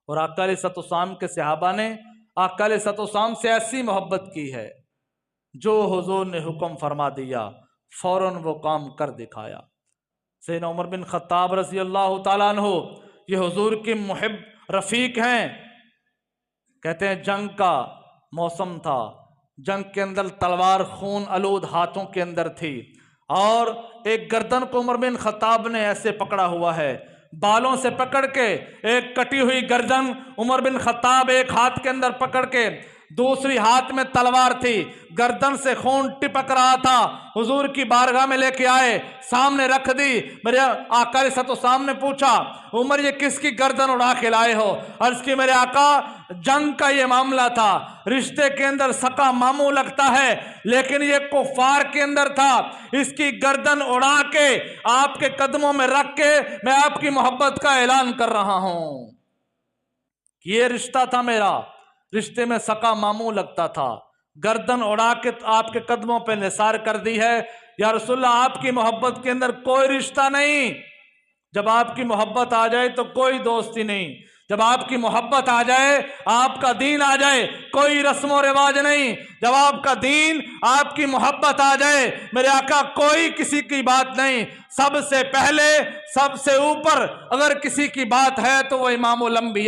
और आका अलैहिस्सलाम के सहाबा ने आका अलैहिस्सलाम से ऐसी मोहब्बत की है, जो हुजूर ने हुक्म फरमा दिया फौरन वो काम कर दिखाया। सैयदना उमर बिन खत्ताब रज़ी अल्लाह ताला अन्हु ये हुजूर की मुहिब रफ़ीक हैं। कहते हैं जंग का मौसम था, जंग के अंदर तलवार खून आलूद हाथों के अंदर थी और एक गर्दन को उमर बिन खत्ताब ने ऐसे पकड़ा हुआ है, बालों से पकड़ के एक कटी हुई गर्दन उमर बिन खत्ताब एक हाथ के अंदर पकड़ के, दूसरी हाथ में तलवार थी, गर्दन से खून टिपक रहा था, हुजूर की बारगाह में लेके आए, सामने रख दी। मेरे आका अलैहिस्सलाम ने पूछा उमर ये किसकी गर्दन उड़ा के लाए हो? अर्ज की मेरे आका जंग का ये मामला था, रिश्ते के अंदर सका मामू लगता है लेकिन ये कुफार के अंदर था, इसकी गर्दन उड़ा के आपके कदमों में रख के मैं आपकी मोहब्बत का ऐलान कर रहा हूं। ये रिश्ता था मेरा, रिश्ते में सका मामू लगता था, गर्दन उड़ा के आपके कदमों पे निसार कर दी है। या रसूलल्लाह आपकी मोहब्बत के अंदर कोई रिश्ता नहीं, जब आपकी मोहब्बत आ जाए तो कोई दोस्ती नहीं, जब आपकी मोहब्बत आ जाए, आपका दीन आ जाए, कोई रस्म रिवाज नहीं, जब आपका दीन आपकी मोहब्बत आ जाए मेरे आका कोई किसी की बात नहीं, सबसे पहले सबसे ऊपर अगर किसी की बात है तो वो इमामुल अंबिया